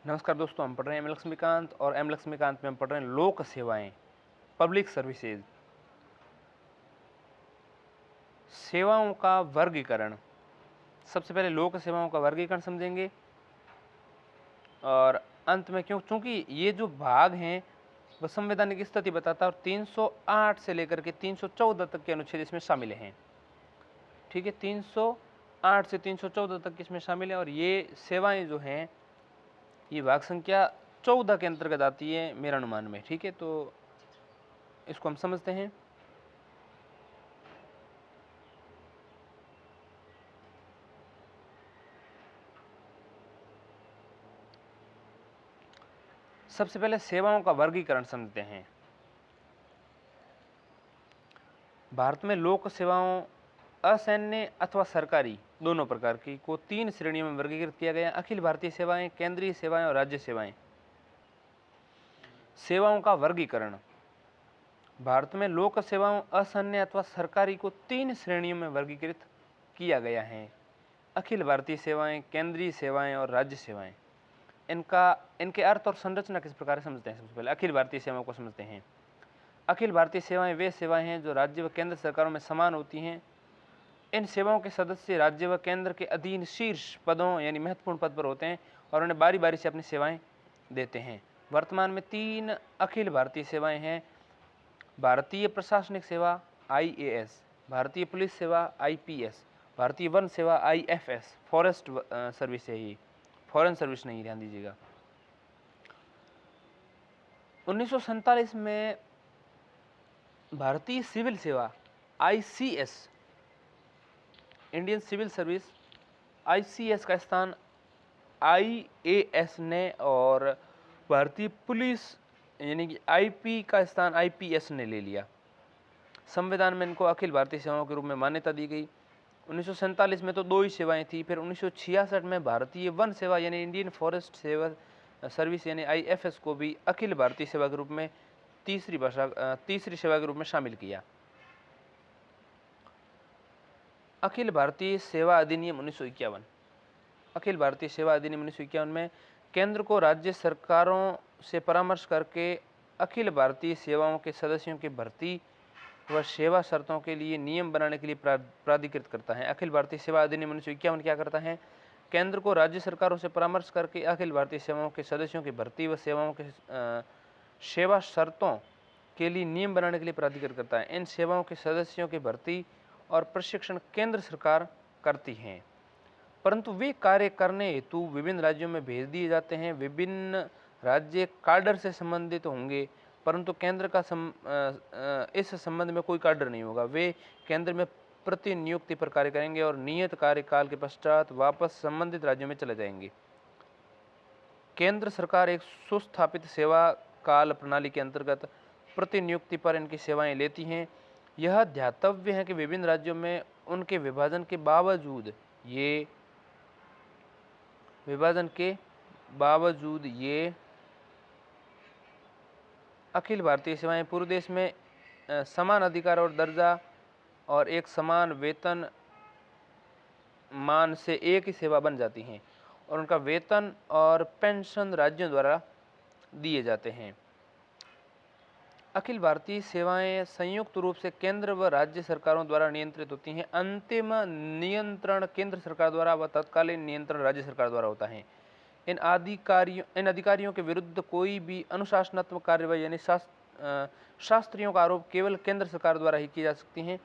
नमस्कार दोस्तों, हम पढ़ रहे हैं एम लक्ष्मीकांत और एम लक्ष्मीकांत में हम पढ़ रहे हैं लोक सेवाएं, पब्लिक सर्विसेज। सेवाओं का वर्गीकरण। सबसे पहले लोक सेवाओं का वर्गीकरण समझेंगे और अंत में चूंकि ये जो भाग हैं वह संवैधानिक स्थिति बताता है और 308 से लेकर के 314 तक के अनुच्छेद इसमें शामिल हैं। ठीक है, 308 से 314 तक इसमें शामिल है और ये सेवाएं जो हैं ये भाग संख्या 14 के अंतर्गत आती है मेरे अनुमान में। ठीक है, तो इसको हम समझते हैं। सबसे पहले सेवाओं का वर्गीकरण समझते हैं। भारत में लोक सेवाओं असैन्य अथवा सरकारी दोनों प्रकार की को 3 श्रेणियों में वर्गीकृत किया गया। अखिल भारतीय सेवाएं, केंद्रीय सेवाएं और राज्य सेवाएं। सेवाओं का वर्गीकरण। भारत में लोक सेवाओं असैन्य अथवा सरकारी को 3 श्रेणियों में वर्गीकृत किया गया है। अखिल भारतीय सेवाएं, केंद्रीय सेवाएं और राज्य सेवाएं। इनके अर्थ और संरचना किस प्रकार समझते हैं। सबसे पहले अखिल भारतीय सेवाओं को समझते हैं। अखिल भारतीय सेवाएं वे सेवाएं हैं जो राज्य व केंद्र सरकारों में समान होती हैं। इन सेवाओं के सदस्य राज्य व केंद्र के अधीन शीर्ष पदों यानी महत्वपूर्ण पद पर होते हैं और उन्हें बारी बारी से अपनी सेवाएं देते हैं। वर्तमान में 3 अखिल भारतीय सेवाएं हैं। भारतीय प्रशासनिक सेवा IAS, भारतीय पुलिस सेवा IPS, भारतीय वन सेवा IFS, फॉरेस्ट सर्विस है ये, फॉरेन सर्विस नहीं, ध्यान दीजिएगा। 1947 में भारतीय सिविल सेवा ICS, Indian civil service ICS का स्थान IAS ने और भारतीय पुलिस यानी कि IP का स्थान IPS ने ले लिया। संविधान में इनको अखिल भारतीय सेवाओं के रूप में मान्यता दी गई। 1947 में तो 2 ही सेवाएं थी। फिर 1966 में भारतीय वन सेवा यानी इंडियन फॉरेस्ट सेवा सर्विस यानी IFS को भी अखिल भारतीय सेवा के रूप में तीसरी सेवा के रूप में शामिल किया। अखिल भारतीय सेवा अधिनियम 1951। अखिल भारतीय सेवा अधिनियम 1951 में केंद्र को राज्य सरकारों से परामर्श करके अखिल भारतीय सेवाओं के सदस्यों की भर्ती व सेवा शर्तों के लिए नियम बनाने के लिए प्राधिकृत करता है। अखिल भारतीय सेवा अधिनियम 1951 क्या करता है? केंद्र को राज्य सरकारों से परामर्श करके अखिल भारतीय सेवाओं के सदस्यों की भर्ती व सेवाओं के सेवा शर्तों के लिए नियम बनाने के लिए प्राधिकृत करता है। इन सेवाओं के सदस्यों की भर्ती और प्रशिक्षण केंद्र सरकार करती है, परंतु वे कार्य करने हेतु विभिन्न राज्यों में भेज दिए जाते हैं। विभिन्न राज्य कार्डर से संबंधित होंगे, परंतु केंद्र का इस संबंध में कोई कार्डर नहीं होगा। वे केंद्र में प्रतिनियुक्ति पर कार्य करेंगे और नियत कार्यकाल के पश्चात वापस संबंधित राज्यों में चले जाएंगे। केंद्र सरकार एक सुस्थापित सेवा काल प्रणाली के अंतर्गत प्रतिनियुक्ति पर इनकी सेवाएं लेती हैं। यह ध्यातव्य है कि विभिन्न राज्यों में उनके विभाजन के बावजूद ये अखिल भारतीय सेवाएं पूरे देश में समान अधिकार और दर्जा और एक समान वेतन मान से एक ही सेवा बन जाती हैं और उनका वेतन और पेंशन राज्यों द्वारा दिए जाते हैं। अखिल भारतीय सेवाएं संयुक्त रूप से केंद्र व राज्य सरकारों द्वारा नियंत्रित होती हैं। अंतिम नियंत्रण केंद्र सरकार द्वारा व तत्कालीन नियंत्रण राज्य सरकार द्वारा होता है। इन अधिकारियों के विरुद्ध कोई भी अनुशासनात्मक कार्रवाई यानी शास्त्रियों का आरोप केवल केंद्र सरकार द्वारा ही की जा सकती हैं।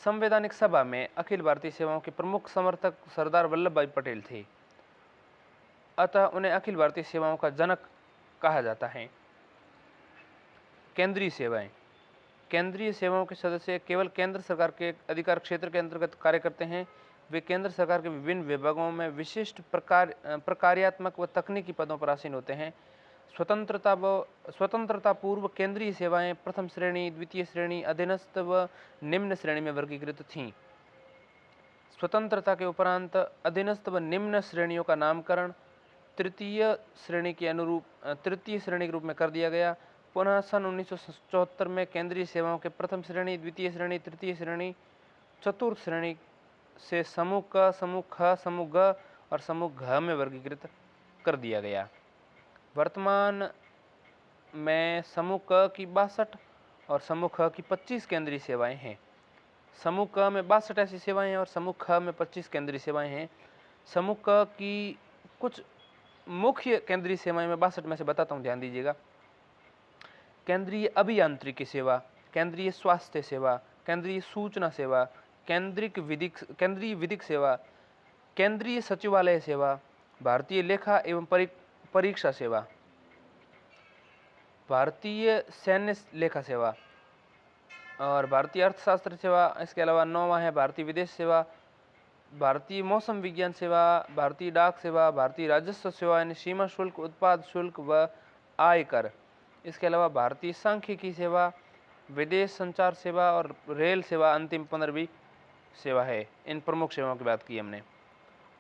संवैधानिक सभा में अखिल भारतीय सेवाओं के प्रमुख समर्थक सरदार वल्लभ भाई पटेल थे, अतः उन्हें अखिल भारतीय सेवाओं का जनक कहा जाता है। केंद्रीय सेवाएं। केंद्रीय सेवाओं के सदस्य केवल केंद्र सरकार के अधिकार क्षेत्र के अंतर्गत कार्य करते हैं। वे केंद्र सरकार के विभिन्न विभागों में विशिष्ट प्रकार्यात्मक व तकनीकी पदों पर आसीन होते हैं। स्वतंत्रता पूर्व केंद्रीय सेवाएं प्रथम श्रेणी, द्वितीय श्रेणी, अधीनस्थ व निम्न श्रेणी में वर्गीकृत थीं। स्वतंत्रता के उपरांत अधीनस्थ व निम्न श्रेणियों का नामकरण तृतीय श्रेणी के रूप में कर दिया गया। पुनः सन 1974 में केंद्रीय सेवाओं के प्रथम श्रेणी, द्वितीय श्रेणी, तृतीय श्रेणी, चतुर्थ श्रेणी से समूह क, समूह ख, समूह ग और समूह घ में वर्गीकृत कर दिया गया। वर्तमान में समूह क की 62 और समूह ख की 25 केंद्रीय सेवाएं हैं। समूह क में 62 ऐसी सेवाएं हैं और समूह ख में 25 केंद्रीय सेवाएं हैं। समूह क की कुछ मुख्य केंद्रीय सेवाएं मैं 62 में से बताता हूँ, ध्यान दीजिएगा। केंद्रीय अभियांत्रिकी सेवा, केंद्रीय स्वास्थ्य सेवा, केंद्रीय सूचना सेवा, केंद्रीय विधिक सेवा, केंद्रीय सचिवालय सेवा, भारतीय लेखा एवं परीक्षा सेवा, भारतीय सैन्य लेखा सेवा और भारतीय अर्थशास्त्र सेवा। इसके अलावा 9वां है भारतीय विदेश सेवा, भारतीय मौसम विज्ञान सेवा, भारतीय डाक सेवा, भारतीय राजस्व सेवा यानी सीमा शुल्क, उत्पाद शुल्क व आयकर। इसके अलावा भारतीय सांख्यिकी सेवा, विदेश संचार सेवा और रेल सेवा अंतिम 15वीं सेवा है। इन प्रमुख सेवाओं की बात की हमने।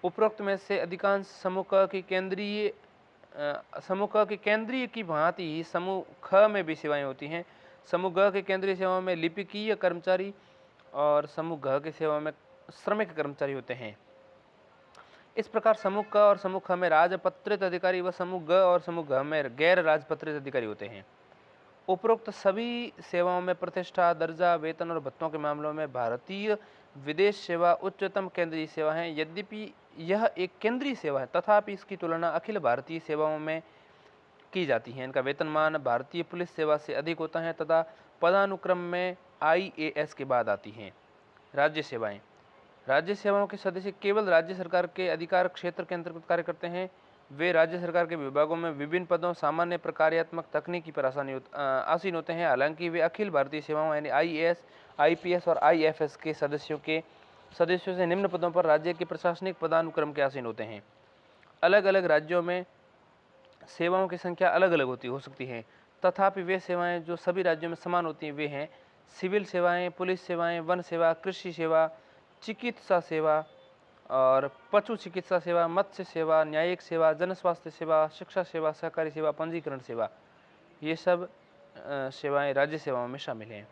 उपरोक्त में से अधिकांश समूह क की केंद्रीय की भांति ही समूह ख में भी सेवाएं होती हैं। समूह ग के केंद्रीय सेवाओं में लिपिकीय कर्मचारी और समूह घ की सेवा में श्रमिक कर्मचारी होते हैं। इस प्रकार समूह क और समूह ख में राजपत्रित अधिकारी व समूह ग और समूह घ में गैर राजपत्रित अधिकारी होते हैं। उपरोक्त सभी सेवाओं में प्रतिष्ठा, दर्जा, वेतन और भत्तों के मामलों में भारतीय विदेश सेवा उच्चतम केंद्रीय सेवा है। यद्यपि यह एक केंद्रीय सेवा है तथापि इसकी तुलना अखिल भारतीय सेवाओं में की जाती है। इनका वेतनमान भारतीय पुलिस सेवा से अधिक होता है तथा पदानुक्रम में IAS के बाद आती हैं। राज्य सेवाएं, राज्य सेवाओं के सदस्य केवल राज्य सरकार के अधिकार क्षेत्र के अंतर्गत कार्य करते हैं। वे राज्य सरकार के विभागों में विभिन्न पदों, सामान्य, प्रकार्यात्मक, तकनीकी पर आसीन होते हैं। हालांकि वे अखिल भारतीय सेवाओं यानी IAS, IPS और IFS के सदस्यों से निम्न पदों पर राज्य के प्रशासनिक पदानुक्रम के आसीन होते हैं। अलग अलग राज्यों में सेवाओं की संख्या अलग अलग हो सकती है तथापि वे सेवाएं जो सभी राज्यों में समान होती हैं वे हैं सिविल सेवाएं, पुलिस सेवाएं, वन सेवा, कृषि सेवा, चिकित्सा सेवा और पशु चिकित्सा सेवा, मत्स्य सेवा, न्यायिक सेवा, जन स्वास्थ्य सेवा, शिक्षा सेवा, सहकारी सेवा, पंजीकरण सेवा। ये सब सेवाएं राज्य सेवाओं में शामिल हैं।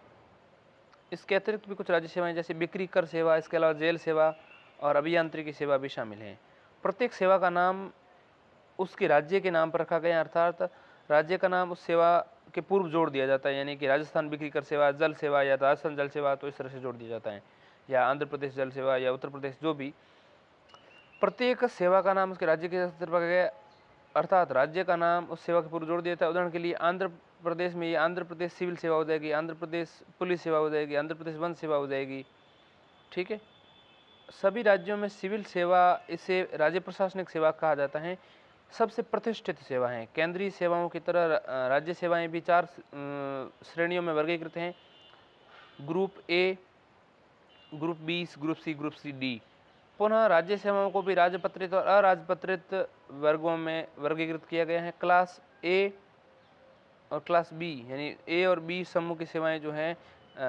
इसके अतिरिक्त भी कुछ राज्य सेवाएं जैसे बिक्री कर सेवा, इसके अलावा जेल सेवा और अभियांत्रिकी सेवा भी शामिल हैं। प्रत्येक सेवा का नाम उसके राज्य के नाम पर रखा गया, अर्थात राज्य का नाम उस सेवा के पूर्व जोड़ दिया जाता है। यानी कि राजस्थान बिक्री कर सेवा, जल सेवा या राजस्थान जल सेवा, तो इस तरह से जोड़ दिया जाता है, या आंध्र प्रदेश जल सेवा या उत्तर प्रदेश, जो भी। प्रत्येक सेवा का नाम उसके राज्य के स्तर पर गया, अर्थात राज्य का नाम उस सेवा के पूर्व जोड़ दिया जाता है। उदाहरण के लिए आंध्र प्रदेश में ये आंध्र प्रदेश सिविल सेवा हो जाएगी, आंध्र प्रदेश पुलिस सेवा हो जाएगी, आंध्र प्रदेश वन सेवा हो जाएगी। ठीक है। सभी राज्यों में सिविल सेवा, इसे राज्य प्रशासनिक सेवा कहा जाता है, सबसे प्रतिष्ठित सेवा है। केंद्रीय सेवाओं की तरह राज्य सेवाएं भी 4 श्रेणियों में वर्गीकृत हैं: group A, group B, group C, group C D. पुनः राज्य सेवाओं को भी राजपत्रित और अराजपत्रित वर्गों में वर्गीकृत किया गया है। क्लास ए और क्लास बी यानी ए और बी समूह की सेवाएं जो हैं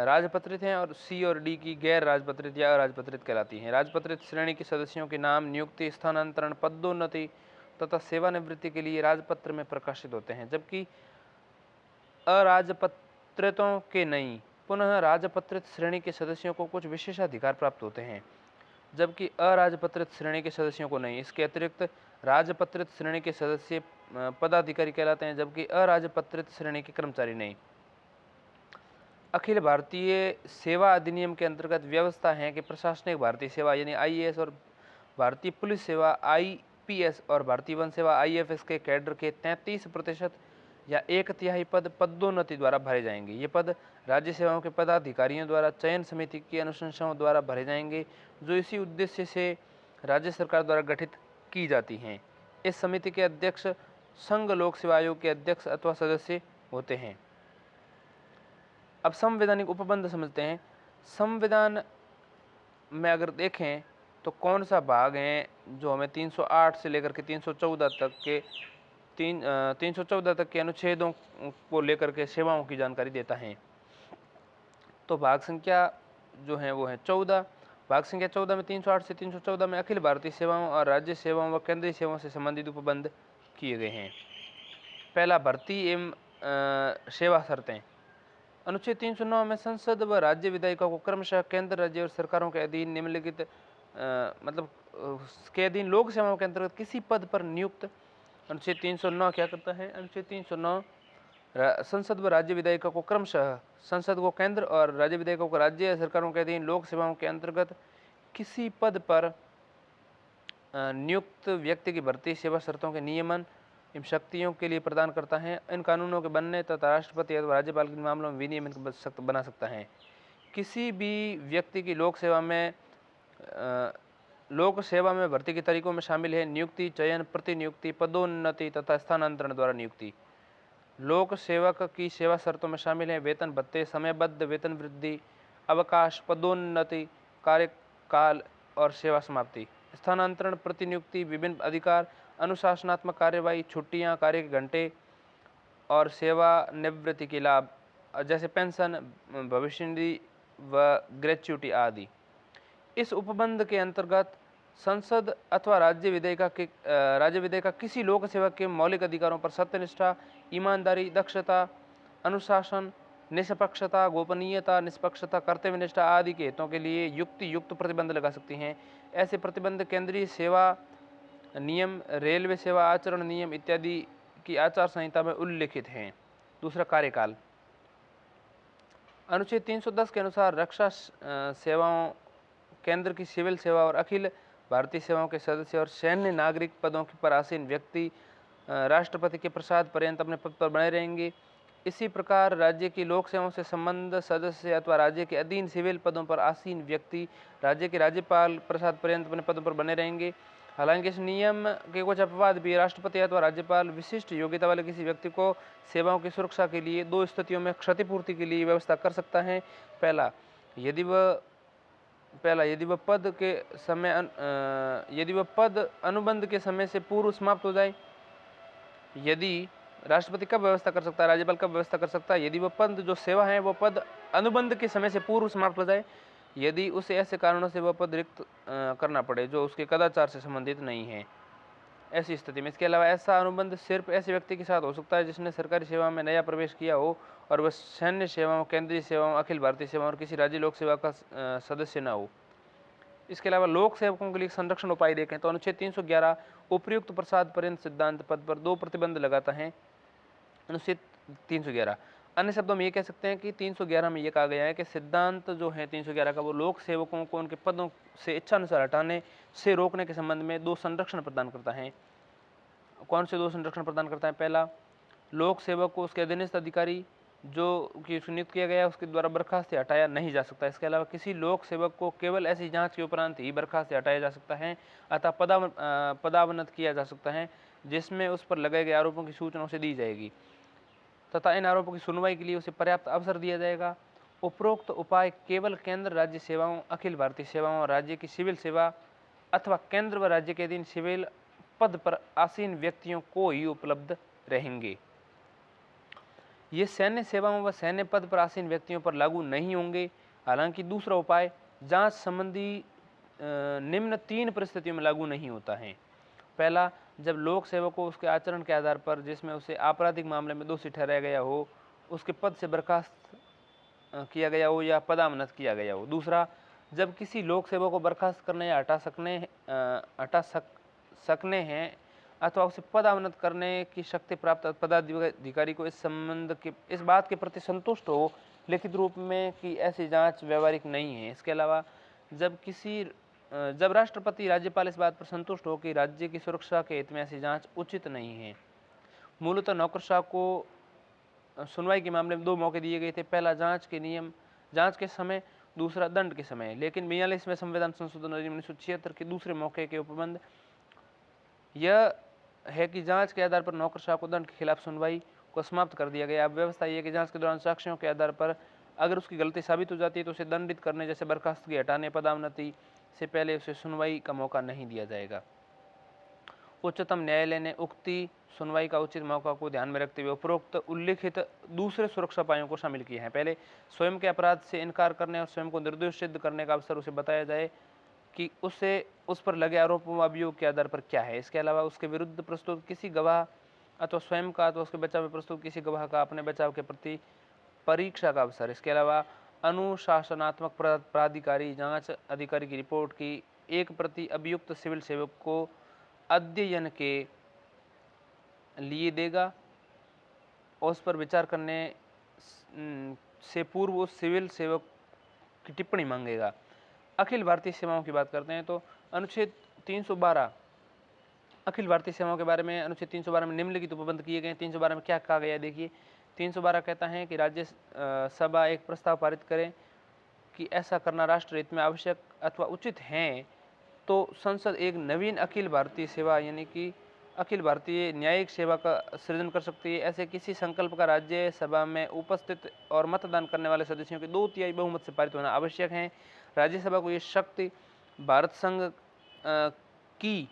राजपत्रित हैं और सी और डी की गैर राजपत्रित या अराजपत्रित कहलाती हैं। राजपत्रित श्रेणी के सदस्यों के नाम, नियुक्ति, स्थानांतरण, पदोन्नति तथा सेवानिवृत्ति के लिए राजपत्र में प्रकाशित होते हैं, जबकि अराजपत्रितों के नहीं। पुनः राजपत्रित श्रेणी के सदस्यों को कुछ विशेषाधिकार प्राप्त होते हैं जबकि अराजपत्रित श्रेणी के सदस्यों को नहीं। इसके अतिरिक्त राजपत्रित श्रेणी के सदस्य पदाधिकारी कहलाते हैं जबकि अराजपत्रित श्रेणी के कर्मचारी नहीं। अखिल भारतीय सेवा अधिनियम के अंतर्गत व्यवस्था है कि प्रशासनिक भारतीय सेवा यानी IAS और भारतीय पुलिस सेवा IPS और भारतीय वन सेवा IFS के कैडर के 33% या 1/3 पद पदोन्नति द्वारा भरे जाएंगे। ये पद राज्य सेवाओं के पदाधिकारियों द्वारा चयन समिति की अनुशंसाओं द्वारा भरे जाएंगे जो इसी उद्देश्य से राज्य सरकार द्वारा गठित की जाती हैं। इस समिति के अध्यक्ष संघ लोक सेवा आयोग के अध्यक्ष अथवा सदस्य होते हैं। अब संवैधानिक उपबंध समझते हैं। संविधान में अगर देखें तो कौन सा भाग है जो हमें 308 से लेकर के 314 तक के 314 तक के अनुच्छेदों को लेकर के सेवाओं की जानकारी देता है। तो भाग संख्या जो है वो है 14। भाग संख्या 14 में 308 से 314 में अखिल भारतीय सेवाओं और राज्य सेवाओं व केंद्रीय सेवाओं से संबंधित उपबंध किए गए हैं। पहला, भर्ती एवं सेवा शर्तें। अनुच्छेद 309 में संसद व राज्य विधायिका को क्रमशः केंद्र, राज्य और सरकारों के अधीन निम्नलिखित के अधीन लोक सेवाओं के अंतर्गत किसी पद पर नियुक्त अनुच्छेद 309 क्या करता है? अनुच्छेद 309 संसद व राज्य विधायिका को क्रमशः संसद को केंद्र और राज्य विधायिका को राज्य सरकारों के अधीन लोक सेवाओं के अंतर्गत किसी पद पर नियुक्त व्यक्ति की भर्ती सेवा शर्तों के नियमन एवं शक्तियों के लिए प्रदान करता है। इन कानूनों के बनने तथा राष्ट्रपति अथवा राज्यपाल के मामलों में विनियमन बना सकता है। किसी भी व्यक्ति की लोक सेवा में भर्ती के तरीकों में शामिल है नियुक्ति, चयन, प्रतिनियुक्ति, पदोन्नति तथा स्थानांतरण द्वारा नियुक्ति। लोक सेवक की सेवा शर्तों में शामिल है वेतन भत्ते, समयबद्ध वेतन वृद्धि, अवकाश, पदोन्नति, कार्यकाल और सेवा समाप्ति। स्थानांतरण, प्रतिनियुक्ति, विभिन्न अधिकार, अनुशासनात्मक कार्यवाही, छुट्टियां, कार्य के घंटे और सेवानिवृत्ति के लाभ जैसे पेंशन, भविष्य निधि व ग्रेच्युटी आदि। इस उपबंध के अंतर्गत संसद अथवा राज्य विधायिका किसी लोक सेवक के मौलिक अधिकारों पर सत्यनिष्ठा, ईमानदारी, दक्षता, अनुशासन, निष्पक्षता, गोपनीयता, निष्पक्षता, कर्तव्यनिष्ठा आदि के हितों के लिए युक्त प्रतिबंध लगा सकती हैं। ऐसे प्रतिबंध केंद्रीय सेवा नियम, रेलवे सेवा आचरण नियम इत्यादि की आचार संहिता में उल्लिखित हैं। दूसरा, कार्यकाल। अनुच्छेद 310 के अनुसार रक्षा सेवाओं, केंद्र की सिविल सेवा और अखिल भारतीय सेवाओं के सदस्य और सैन्य नागरिक पदों पर आसीन व्यक्ति राष्ट्रपति के प्रसाद पर्यंत अपने पद पर बने रहेंगे। इसी प्रकार राज्य की लोक सेवाओं से संबंध सदस्य अथवा राज्य के अधीन सिविल पदों पर आसीन व्यक्ति राज्य के राज्यपाल प्रसाद पर्यंत अपने पदों पर बने रहेंगे। हालांकि इस नियम के कुछ अपवाद भी। राष्ट्रपति अथवा राज्यपाल विशिष्ट योग्यता वाले किसी व्यक्ति को सेवाओं की सुरक्षा के लिए दो स्थितियों में क्षतिपूर्ति के लिए व्यवस्था कर सकता है। पहला, यदि वह पद अनुबंध के समय से पूर्व समाप्त हो जाए। यदि राष्ट्रपति कब व्यवस्था कर सकता है, राज्यपाल कब व्यवस्था कर सकता है? यदि वह पद जो सेवा है वो पद अनुबंध के समय से पूर्व समाप्त हो जाए, यदि उसे ऐसे कारणों से वह पद रिक्त करना पड़े जो उसके कदाचार से संबंधित नहीं है, ऐसी स्थिति में। इसके अलावा ऐसा अनुबंध सिर्फ ऐसे व्यक्ति के साथ हो सकता है जिसने सरकारी सेवा में नया प्रवेश किया हो और वह सैन्य सेवाओं, केंद्रीय सेवाओं, अखिल भारतीय सेवाओं और किसी राज्य लोक सेवा का सदस्य न हो। इसके अलावा लोक सेवकों के लिए संरक्षण उपाय देखें तो अनुच्छेद 311 उपर्युक्त प्रसाद पर्यंत सिद्धांत पद पर दो प्रतिबंध लगाता है। अनुच्छेद 311 अन्य शब्दों में ये कह सकते हैं कि 311 में ये कहा गया है कि सिद्धांत जो है 311 का, वो लोक सेवकों को उनके पदों से इच्छानुसार हटाने से रोकने के संबंध में दो संरक्षण प्रदान करता है। कौन से दो संरक्षण प्रदान करता है? पहला, लोक सेवक को उसके अधीनस्थ अधिकारी जो कि नियुक्त किया गया उसके द्वारा बर्खास्त या हटाया नहीं जा सकता। इसके अलावा किसी लोक सेवक को केवल ऐसी जांच के उपरांत ही बर्खास्त या हटाया जा सकता है अतः पदावनत किया जा सकता है जिसमें उस पर लगाए गए आरोपों की सूचना उसे दी जाएगी तथा इन आरोपों की सुनवाई के लिए उसे पर्याप्त अवसर दिया जाएगा। उपरोक्त उपाय केवल केंद्र राज्य सेवाओं, अखिल भारतीय सेवाओं और राज्य की सिविल सेवा अथवा केंद्र व राज्य के अधीन सिविल पद पर आसीन व्यक्तियों को ही उपलब्ध रहेंगे। ये सैन्य सेवाओं व सैन्य पद पर आसीन व्यक्तियों पर लागू नहीं होंगे। हालांकि दूसरा उपाय जांच संबंधी निम्न 3 परिस्थितियों में लागू नहीं होता है। पहला, जब लोक सेवक को उसके आचरण के आधार पर जिसमें उसे आपराधिक मामले में दोषी ठहराया गया हो, उसके पद से बर्खास्त किया गया हो या पदावनत किया गया हो। दूसरा, जब किसी लोक सेवक को बर्खास्त करने या हटा सकने हैं अथवा उसे पदावनत करने की शक्ति प्राप्त पदाधिकारी को इस बात के प्रति संतुष्ट हो लिखित रूप में कि ऐसी जांच व्यावहारिक नहीं है। इसके अलावा जब राष्ट्रपति, राज्यपाल इस बात पर संतुष्ट हो कि राज्य की सुरक्षा के हित में ऐसी जांच उचित नहीं है। मूलतः नौकरशाह को सुनवाई के मामले में 2 मौके दिए गए थे। पहला, जांच के समय, दूसरा दंड के समय। लेकिन 42वें संविधान संशोधन अधिनियम 1976 के दूसरे मौके के उपबंध यह है कि जांच के आधार पर नौकरशाह को दंड के खिलाफ सुनवाई को समाप्त कर दिया गया। अब व्यवस्था यह है कि जांच के दौरान साक्ष्यों के आधार पर अगर उसकी गलती साबित हो जाती है तो उसे दंडित करने जैसे बर्खास्तगी, हटाने, पदावनति से पहले उसे सुनवाई का मौका नहीं दिया जाएगा। उच्चतम न्यायालय ने उक्ति सुनवाई का उचित मौका को ध्यान में रखते हुए उपरोक्त उल्लिखित दूसरे सुरक्षा उपायों को शामिल किए हैं। पहले, स्वयं के अपराध से इनकार करने और स्वयं को निर्दोष सिद्ध करने का अवसर उसे बताया जाए कि उस पर लगे आरोपों व अभियोग के आधार पर क्या है। इसके अलावा उसके विरुद्ध प्रस्तुत किसी गवाह अथवा स्वयं का अथवा उसके बचाव में प्रस्तुत किसी गवाह का अपने बचाव के प्रति परीक्षा का अवसर। इसके अलावा अनुशासनात्मक प्राधिकारी, जांच अधिकारी की रिपोर्ट की एक प्रति अभियुक्त सिविल सेवक को अध्ययन के लिए देगा और उस पर विचार करने से पूर्व वो सिविल सेवक की टिप्पणी मांगेगा। अखिल भारतीय सेवाओं की बात करते हैं तो अनुच्छेद 312 अखिल भारतीय सेवाओं के बारे में अनुच्छेद 312 में निम्नलिखित उपबंध किए गए हैं। 312 में क्या कहा गया है देखिए। 312 कहता है कि राज्य सभा एक प्रस्ताव पारित करे कि ऐसा करना राष्ट्र हित में आवश्यक अथवा उचित है तो संसद एक नवीन अखिल भारतीय सेवा यानी कि अखिल भारतीय न्यायिक सेवा का सृजन कर सकती है। ऐसे किसी संकल्प का राज्य सभा में उपस्थित और मतदान करने वाले सदस्यों के 2/3 बहुमत से पारित होना आवश्यक है। राज्यसभा को ये शक्ति भारत संघ की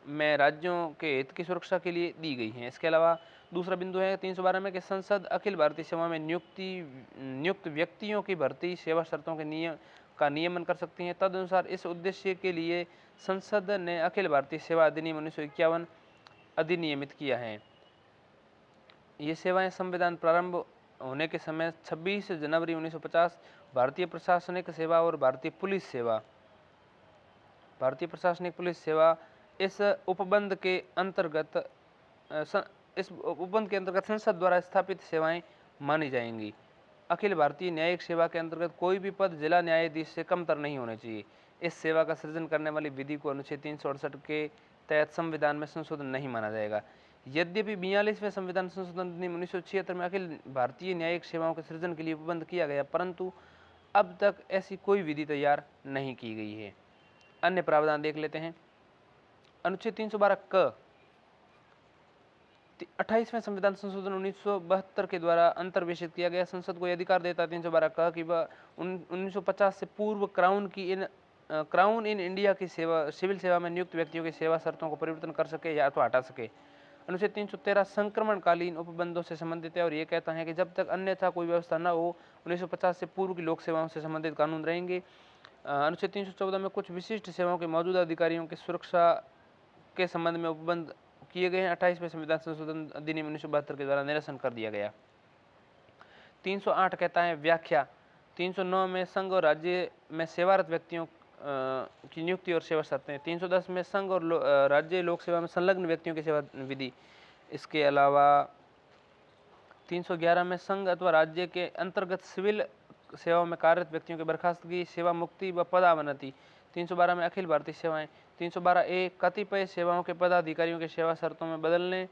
में राज्यों के हित की सुरक्षा के लिए दी गई है। इसके अलावा दूसरा बिंदु है 312 में कि संसद अखिल भारतीय सेवा में नियुक्त व्यक्तियों की भर्ती सेवा शर्तों के नियमन कर सकती हैं। तदनुसार इस उद्देश्य के लिए संसद ने अखिल भारतीय सेवा अधिनियम 1951 अधिनियमित किया है। ये सेवाएं संविधान प्रारंभ होने के समय 26 जनवरी 1950 भारतीय प्रशासनिक सेवा और भारतीय पुलिस सेवा इस उपबंध के अंतर्गत संसद द्वारा स्थापित सेवाएं मानी जाएंगी। अखिल भारतीय न्यायिक सेवा के अंतर्गत कोई भी पद जिला न्यायाधीश से कमतर नहीं होने चाहिए। इस सेवा का सृजन करने वाली विधि को अनुच्छेद 368 के तहत संविधान में संशोधन नहीं माना जाएगा। यद्यपि 42वें संविधान संशोधन अधिनियम 1976 में अखिल भारतीय न्यायिक सेवाओं के सृजन के लिए उपबंध किया गया, परंतु अब तक ऐसी कोई विधि तैयार नहीं की गई है। अन्य प्रावधान देख लेते हैं। अनुच्छेद 312 क 28वें संविधान संशोधन 1972 के द्वारा अंतर्वेशित किया गया। संसद को यह अधिकार देता है 312 क कि वह 1950 से पूर्व क्राउन इन इंडिया की सिविल सेवा में नियुक्त व्यक्तियों की सेवा शर्तों को परिवर्तन कर सके या अथवा हटा सके। अनुच्छेद 313 संक्रमणकालीन उपबंधों से संबंधित है और ये कहता है कि जब तक अन्यथा कोई व्यवस्था न हो 1950 से पूर्व की लोक सेवाओं से संबंधित कानून रहेंगे। अनुच्छेद 314 में कुछ विशिष्ट सेवाओं के मौजूदा अधिकारियों की सुरक्षा के संबंध में उपबंध किए गए हैं। 28वें संविधान संशोधन अधिनियम 1972 के द्वारा निरसन कर दिया गया। 308 कहता है व्याख्या। 309 में संघ और राज्य में सेवारत व्यक्तियों की नियुक्ति और सेवा शर्तें। 310 में संघ और राज्य लोक सेवा में संलग्न व्यक्तियों की सेवा विधि। इसके अलावा 311 में संघ अथवा राज्य के अंतर्गत सिविल सेवाओं में कार्यरत व्यक्तियों की बर्खास्तगी, सेवा मुक्ति व पदावनति। 312 में अखिल भारतीय सेवाएं। 312A कतिपय सेवाओं के पदाधिकारियों की सेवा शर्तों में बदलने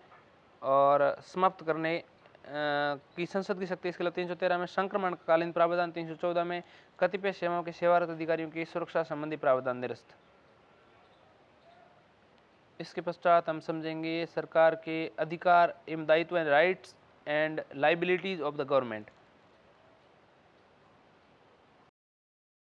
और समाप्त करने की संसद की शक्ति। इसके अलावा 313 में संक्रमणकालीन प्रावधान। 314 में कतिपय सेवाओं के सेवारत अधिकारियों की सुरक्षा संबंधी प्रावधान निरस्त। इसके पश्चात हम समझेंगे सरकार के अधिकार एवं दायित्व, rights and liabilities of the government.